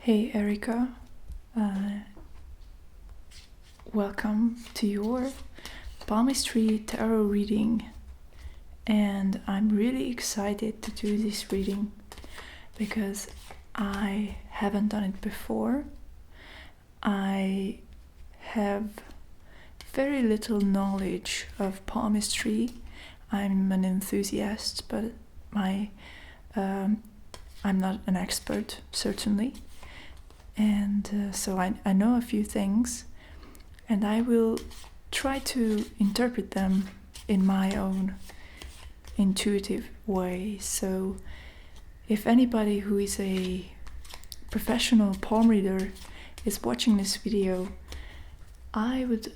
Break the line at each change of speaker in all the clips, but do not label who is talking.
Hey Erika, uh, welcome to your palmistry tarot reading, and I'm really excited to do this reading because I haven't done it before. I have very little knowledge of palmistry. I'm an enthusiast, but I'm not an expert, certainly. And so I know a few things, and I will try to interpret them in my own intuitive way. So if anybody who is a professional palm reader is watching this video, I would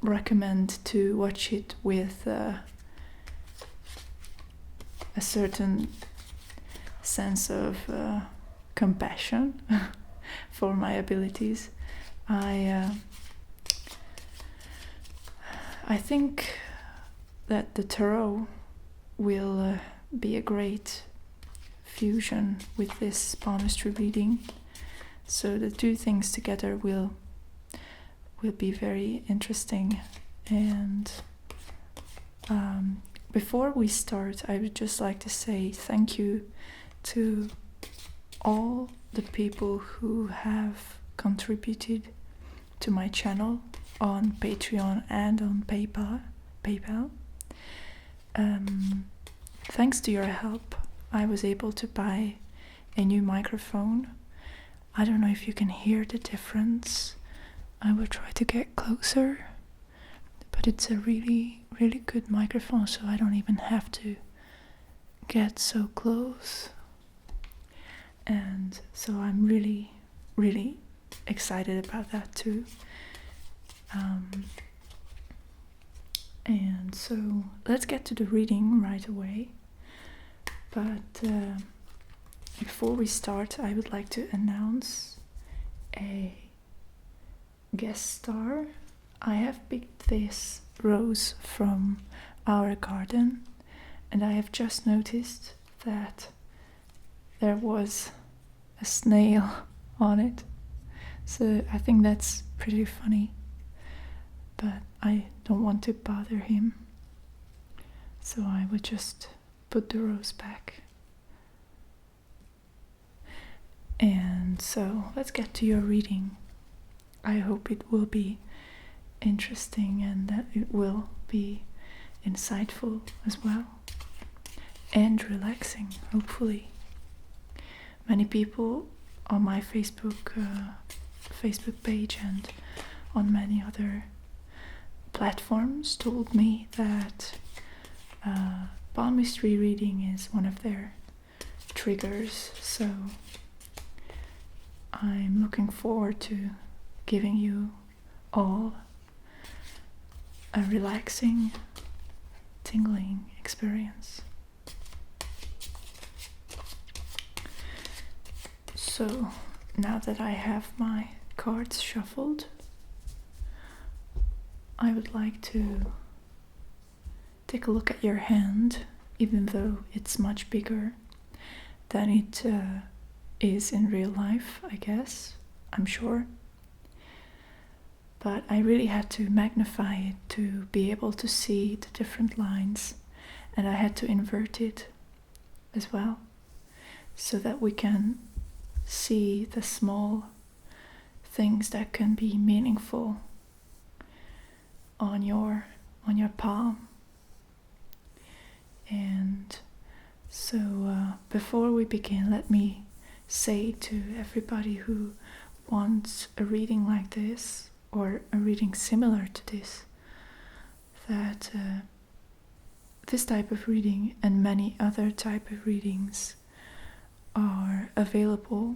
recommend to watch it with a certain sense of compassion for my abilities. I think that the tarot will be a great fusion with this palmistry reading. So the two things together will be very interesting. And before we start, I would just like to say thank you to all the people who have contributed to my channel on Patreon and on PayPal. Thanks to your help, I was able to buy a new microphone. I don't know if you can hear the difference. I will try to get closer, but it's a really, really good microphone, so I don't even have to get so close. And so I'm really, really excited about that too. And so let's get to the reading right away. But before we start, I would like to announce a guest star. I have picked this rose from our garden, and I have just noticed that there was a snail on it. So I think that's pretty funny, but I don't want to bother him. So I would just put the rose back. And so let's get to your reading. I hope it will be interesting and that it will be insightful as well, and relaxing, hopefully. Many people on my Facebook page and on many other platforms told me that palmistry reading is one of their triggers, so I'm looking forward to giving you all a relaxing, tingling experience. So now that I have my cards shuffled, I would like to take a look at your hand, even though it's much bigger than it is in real life, I guess, I'm sure. But I really had to magnify it to be able to see the different lines, and I had to invert it as well, so that we can see the small things that can be meaningful on your palm. And so before we begin, let me say to everybody who wants a reading like this or a reading similar to this, that this type of reading and many other type of readings are available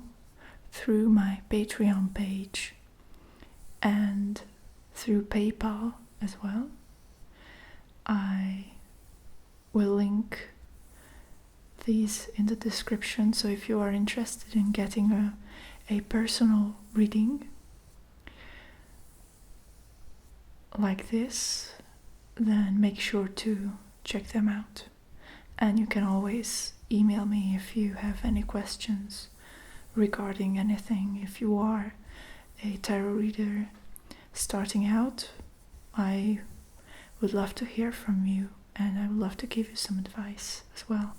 through my Patreon page and through PayPal as well. I will link these in the description, so if you are interested in getting a personal reading like this, then make sure to check them out. And you can always email me if you have any questions regarding anything. If you are a tarot reader starting out, I would love to hear from you, and I would love to give you some advice as well.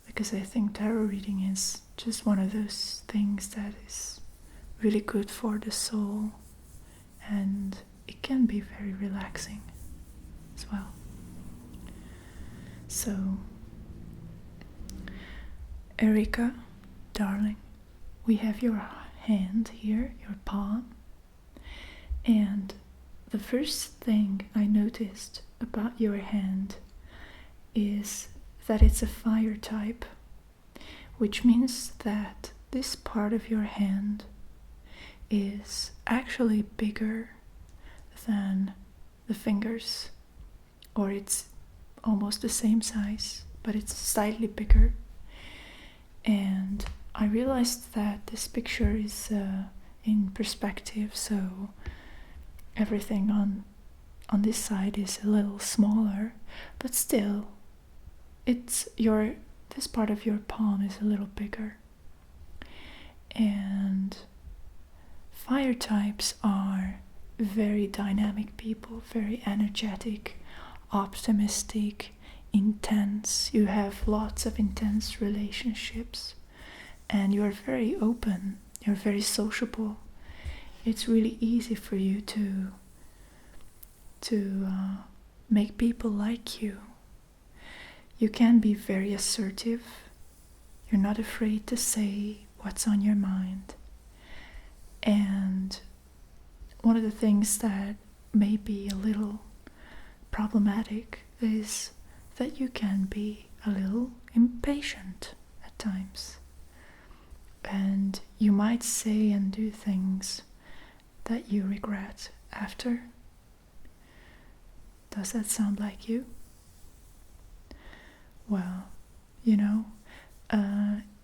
Because I think tarot reading is just one of those things that is really good for the soul, and it can be very relaxing as well. So, Erika, darling, we have your hand here, your palm, and the first thing I noticed about your hand is that it's a fire type, which means that this part of your hand is actually bigger than the fingers, or it's almost the same size, but it's slightly bigger. And I realized that this picture is in perspective, so everything on this side is a little smaller, but still this part of your palm is a little bigger. And fire types are very dynamic people, very energetic, optimistic, intense. You have lots of intense relationships, and you're very open, you're very sociable. It's really easy for you to make people like you. You can be very assertive. You're not afraid to say what's on your mind. And one of the things that may be a little problematic is that you can be a little impatient at times. And you might say and do things that you regret after. Does that sound like you? Well,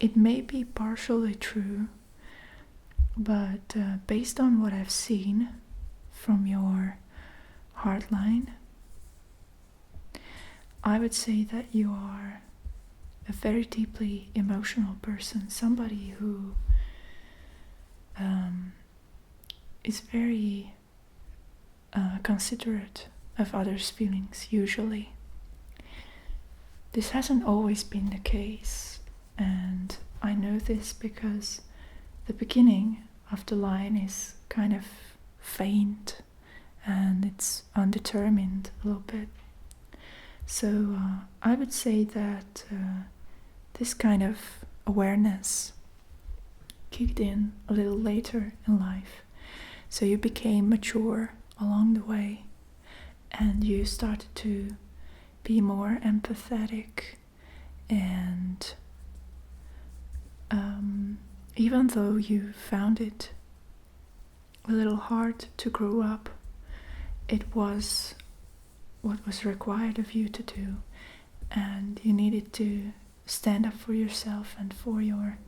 it may be partially true, but based on what I've seen from your heart line, I would say that you are a very deeply emotional person, somebody who is very considerate of others' feelings, usually. This hasn't always been the case, and I know this because the beginning of the line is kind of faint and it's undetermined a little bit. So I would say that this kind of awareness kicked in a little later in life. So you became mature along the way, and you started to be more empathetic, and even though you found it a little hard to grow up, it was what was required of you to do, and you needed to stand up for yourself and for your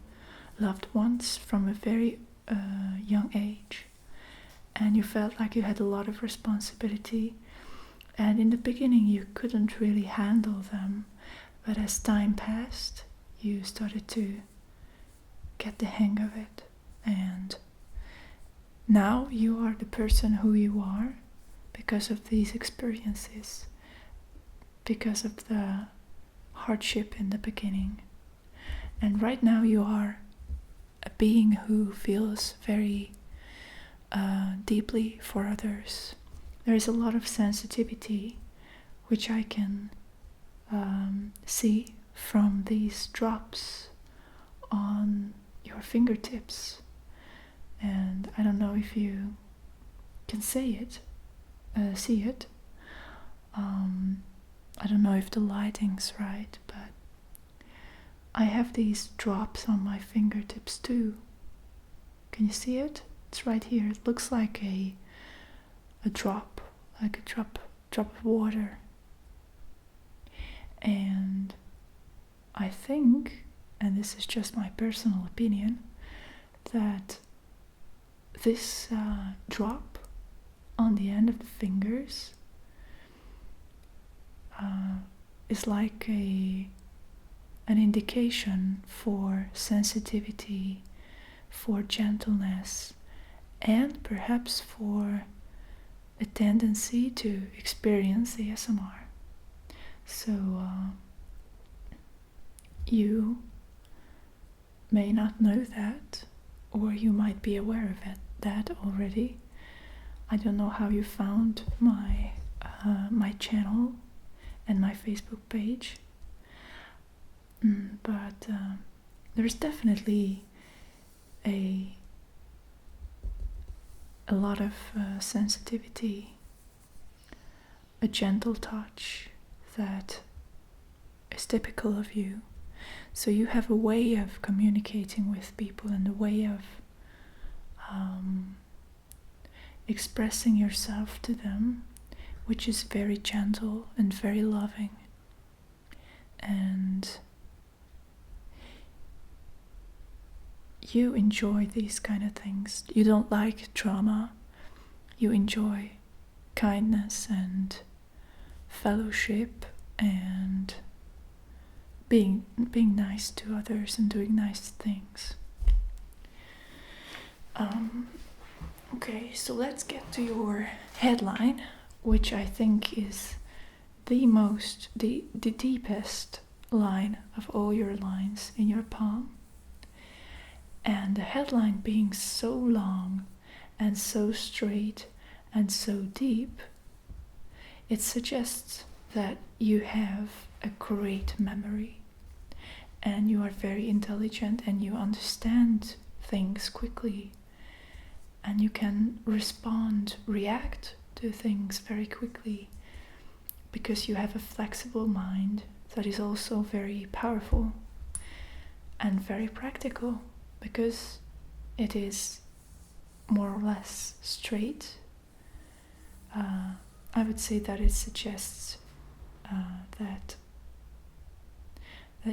loved ones from a very young age, and you felt like you had a lot of responsibility. And in the beginning you couldn't really handle them, but as time passed you started to get the hang of it, and now you are the person who you are because of these experiences, because of the hardship in the beginning. And right now you are a being who feels very deeply for others. There is a lot of sensitivity, which I can see from these drops on your fingertips. And I don't know if you can see it. I don't know if the lighting's right, but I have these drops on my fingertips too. Can you see it? It's right here. It looks like a drop, like a drop of water. And I think, and this is just my personal opinion, that this drop on the end of the fingers is like a an indication for sensitivity, for gentleness, and perhaps for a tendency to experience ASMR. So you may not know that, or you might be aware of that already. I don't know how you found my channel and my Facebook page, but there's definitely a lot of sensitivity, a gentle touch that is typical of you. So you have a way of communicating with people and a way of expressing yourself to them, which is very gentle and very loving. And you enjoy these kind of things. You don't like drama. You enjoy kindness and fellowship and being nice to others and doing nice things. Okay, so let's get to your headline, which I think is the deepest line of all your lines in your palm. And the headline being so long and so straight and so deep, it suggests that you have a great memory and you are very intelligent and you understand things quickly and you can react to things very quickly because you have a flexible mind that is also very powerful and very practical, because it is more or less straight. I would say that it suggests that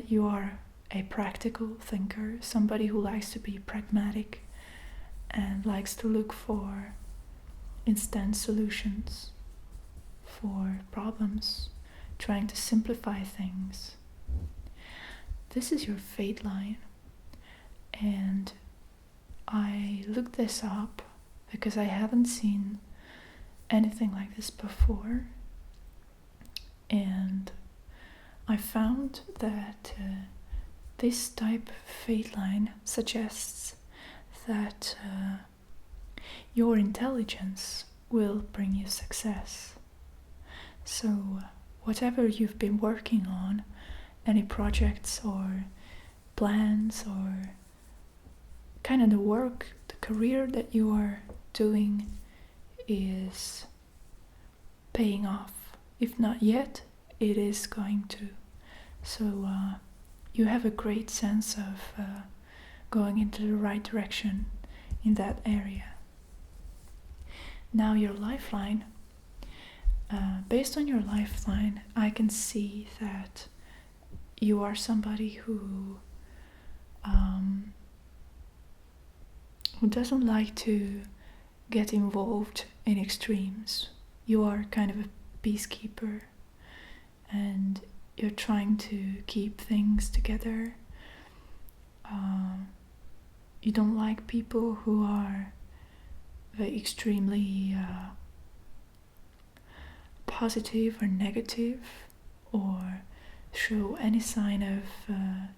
you are a practical thinker, somebody who likes to be pragmatic and likes to look for instant solutions for problems, trying to simplify things. This is your fate line. And I looked this up because I haven't seen anything like this before, and I found that this type of fate line suggests that your intelligence will bring you success. So whatever you've been working on, any projects or plans or kind of the work, the career that you are doing is paying off. If not yet, it is going to. So you have a great sense of going into the right direction in that area. Now your lifeline. Based on your lifeline, I can see that you are somebody who doesn't like to get involved in extremes. You are kind of a peacekeeper and you're trying to keep things together. You don't like people who are very extremely positive or negative or show any sign of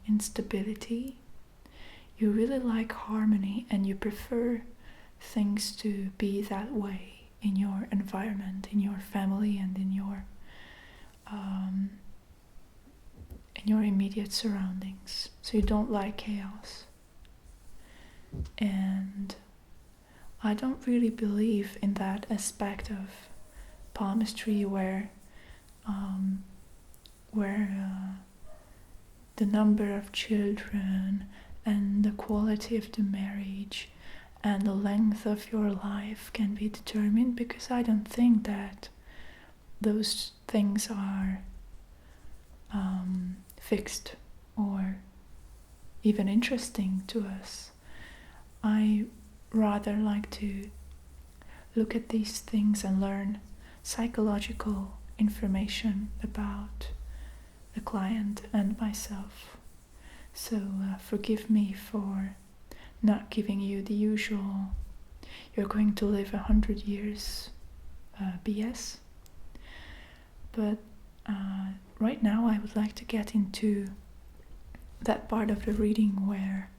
instability. You really like harmony and you prefer things to be that way in your environment, in your family, and in your immediate surroundings. So you don't like chaos. And I don't really believe in that aspect of palmistry where the number of children and the quality of the marriage and the length of your life can be determined, because I don't think that those things are fixed or even interesting to us. I rather like to look at these things and learn psychological information about the client and myself. So forgive me for not giving you the usual "you're going to live 100 years" BS. But right now I would like to get into that part of the reading where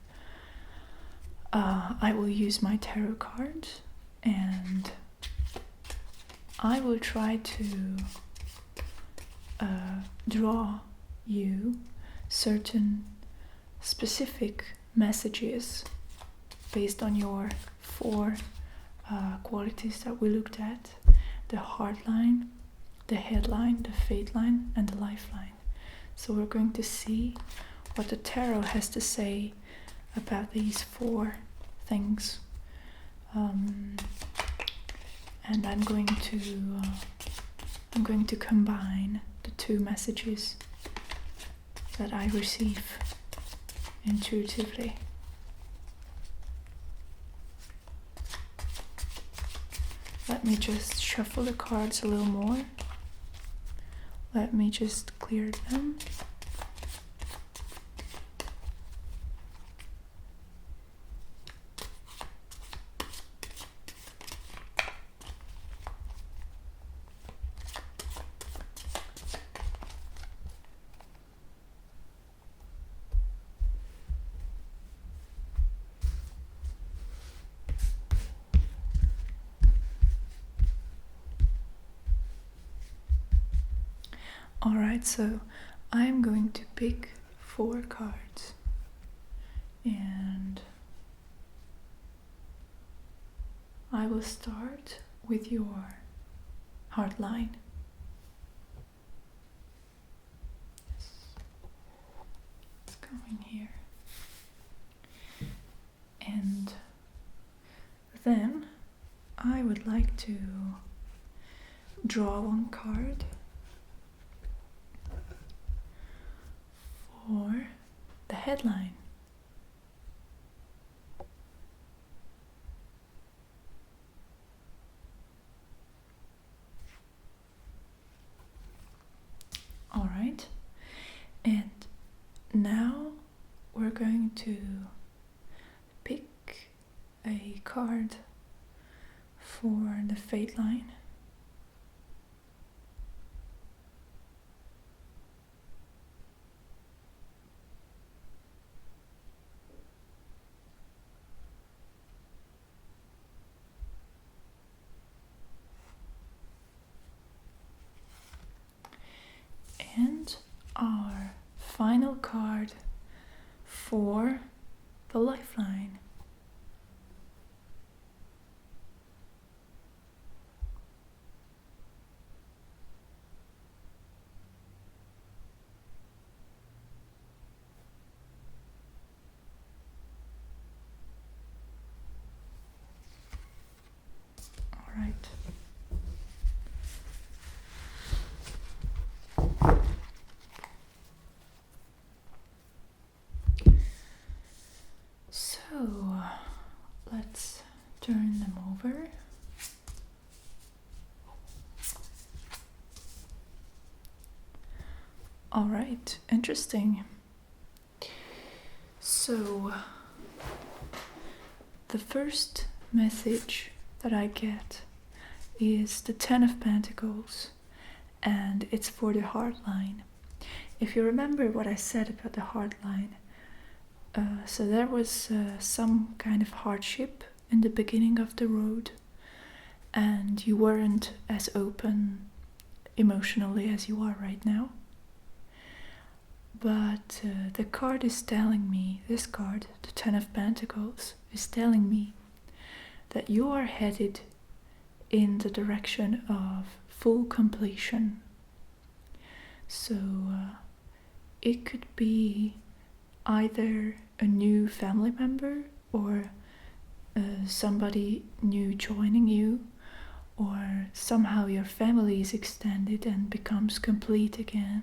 I will use my tarot cards and I will try to draw you certain specific messages based on your 4 qualities that we looked at: the heart line, the headline, the fate line, and the lifeline. So we're going to see what the tarot has to say about these 4 things. And I'm going to combine the 2 messages that I receive intuitively. Let me just shuffle the cards a little more. Let me just clear them. Alright, so I'm going to pick 4 cards and I will start with your heart line. It's going here. And then I would like to draw 1 card for the headline. All right, and now we're going to pick a card for the fate line. And our final card for the lifeline. All right. So let's turn them over. All right, interesting. So the first message that I get is the 10 of Pentacles, and it's for the heart line. If you remember what I said about the heart line, so there was some kind of hardship in the beginning of the road, and you weren't as open emotionally as you are right now. But the card is telling me, this card, the 10 of Pentacles, is telling me that you are headed in the direction of full completion. So it could be either a new family member or somebody new joining you, or somehow your family is extended and becomes complete again,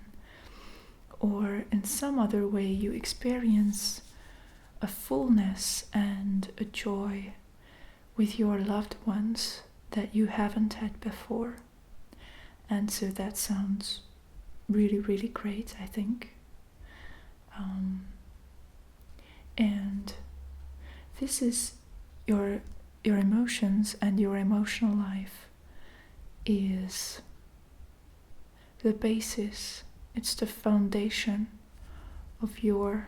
or in some other way you experience a fullness and a joy with your loved ones that you haven't had before. And so that sounds really, really great, I think. And this is your emotions, and your emotional life is the basis, it's the foundation of your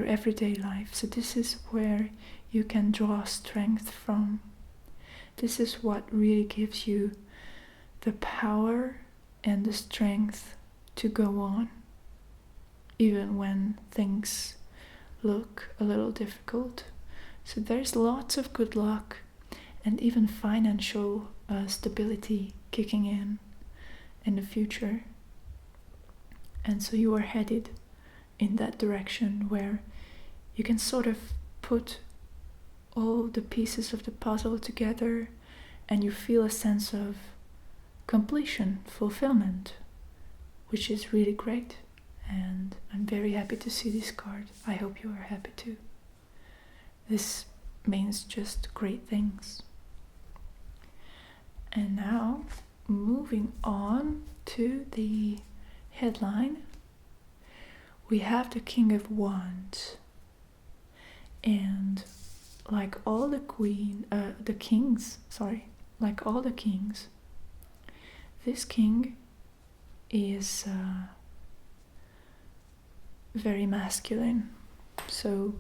everyday life. So this is where you can draw strength from. This is what really gives you the power and the strength to go on, even when things look a little difficult. So there's lots of good luck and even financial stability kicking in the future. And so you are headed in that direction where you can sort of put all the pieces of the puzzle together, and you feel a sense of completion, fulfillment, which is really great. And I'm very happy to see this card. I hope you are happy too. This means just great things. And now, moving on to the headline, we have the King of Wands. And like all the kings, this king is very masculine. So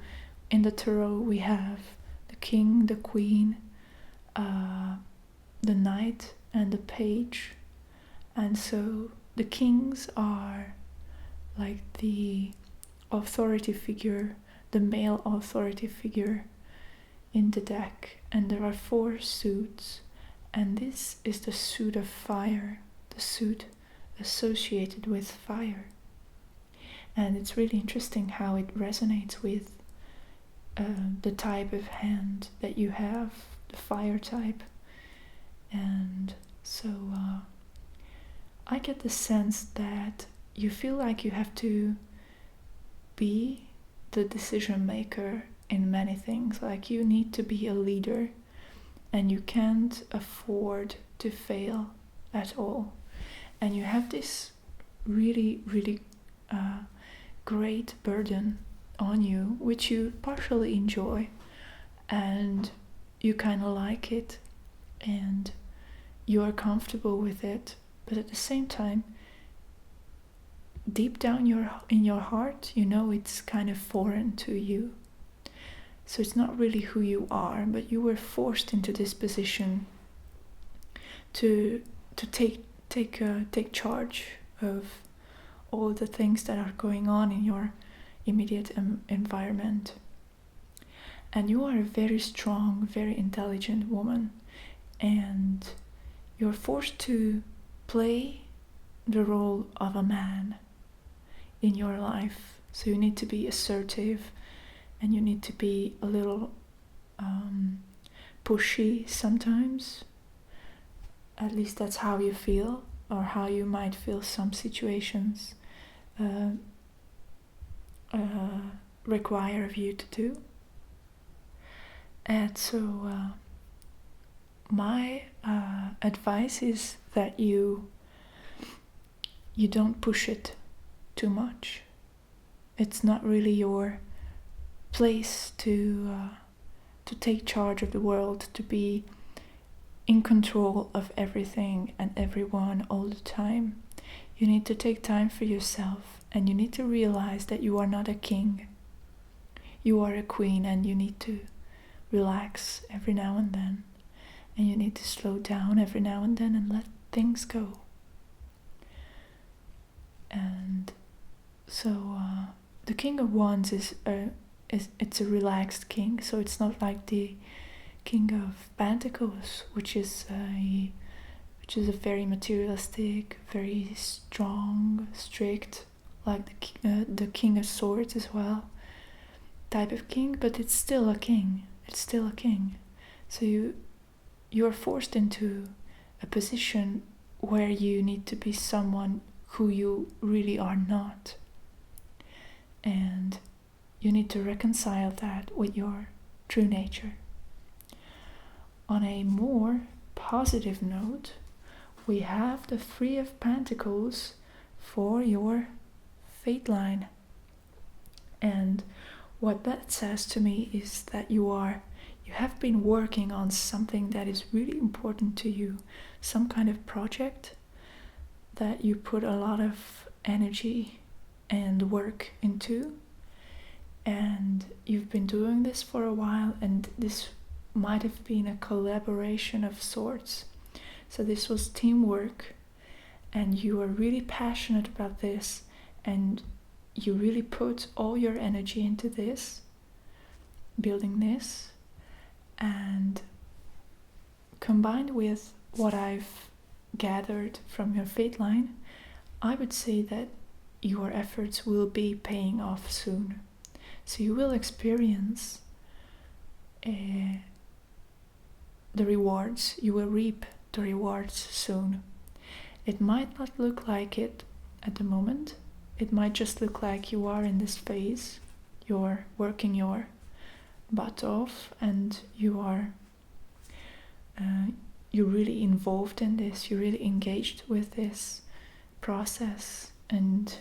in the tarot we have the king, the queen, the knight, and the page. And so the kings are like the authority figure, the male authority figure in the deck. And there are 4 suits, and this is the suit of fire, the suit associated with fire. And it's really interesting how it resonates with the type of hand that you have, the fire type. And so I get the sense that you feel like you have to be the decision maker in many things. Like you need to be a leader, and you can't afford to fail at all. And you have this really, really great burden on you, which you partially enjoy, and you kind of like it, and you are comfortable with it. But at the same time, deep down in your heart, you know it's kind of foreign to you. So it's not really who you are, but you were forced into this position to take charge of all the things that are going on in your immediate environment. And you are a very strong, very intelligent woman, and you're forced to play the role of a man in your life. So you need to be assertive, and you need to be a little pushy sometimes. At least that's how you feel, or how you might feel some situations require of you to do. And so my advice is that you don't push it too much. It's not really your place to take charge of the world, to be in control of everything and everyone all the time. You need to take time for yourself, and you need to realize that you are not a king. You are a queen, and you need to relax every now and then, and you need to slow down every now and then and let things go. And so the King of Wands is it's a relaxed king. So it's not like the King of Pentacles, which is a very materialistic, very strong, strict, like the King of Swords as well, type of king. But it's still a king. It's still a king. So you are forced into a position where you need to be someone who you really are not, and you need to reconcile that with your true nature. On a more positive note, we have the Three of Pentacles for your fate line. And what that says to me is that you have been working on something that is really important to you, some kind of project that you put a lot of energy and work into, and you've been doing this for a while, and this might have been a collaboration of sorts. So this was teamwork, and you are really passionate about this, and you really put all your energy into this, building this, and combined with what I've gathered from your fate line, I would say that your efforts will be paying off soon. So you will experience the rewards, you will reap the rewards soon. It might not look like it at the moment. It might just look like you are in this phase, you're working your butt off, and you're really involved in this, you're really engaged with this process, and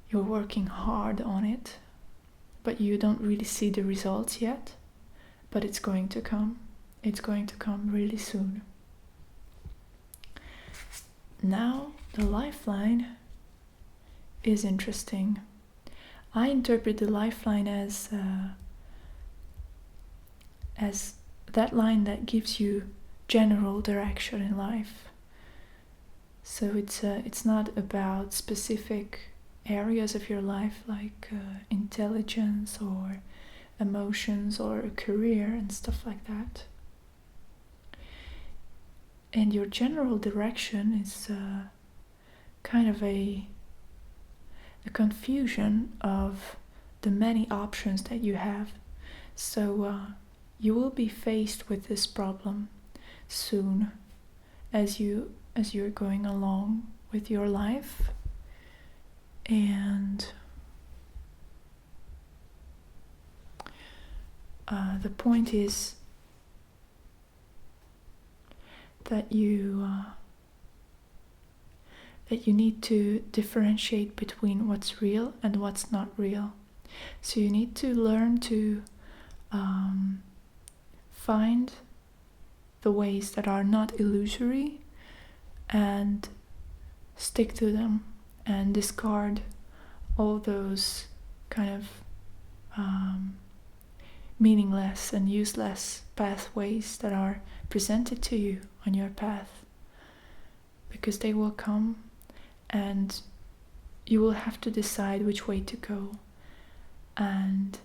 you're working hard on it, but you don't really see the results yet. But it's going to come. It's going to come really soon. Now, the lifeline is interesting. I interpret the lifeline as that line that gives you general direction in life. So it's not about specific areas of your life like intelligence or emotions or a career and stuff like that. And your general direction is kind of a confusion of the many options that you have. So you will be faced with this problem soon as you're going along with your life. And the point is that you need to differentiate between what's real and what's not real. So you need to learn to find the ways that are not illusory and stick to them, and discard all those kind of meaningless and useless pathways that are presented to you on your path, because they will come and you will have to decide which way to go, and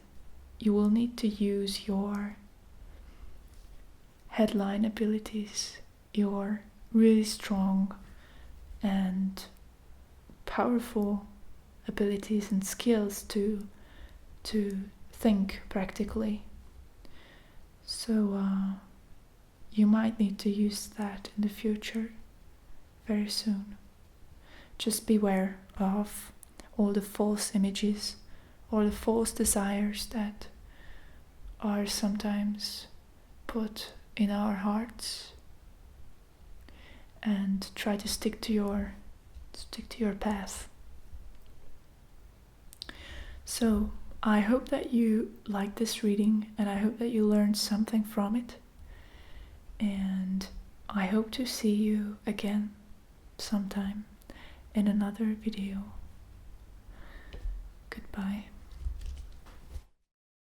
you will need to use your headline abilities, your really strong and powerful abilities and skills to think practically. So you might need to use that in the future very soon. Just beware of all the false images or the false desires that are sometimes put in our hearts, and try to stick to your path. So I hope that you like this reading, and I hope that you learned something from it, and I hope to see you again sometime in another video. Goodbye.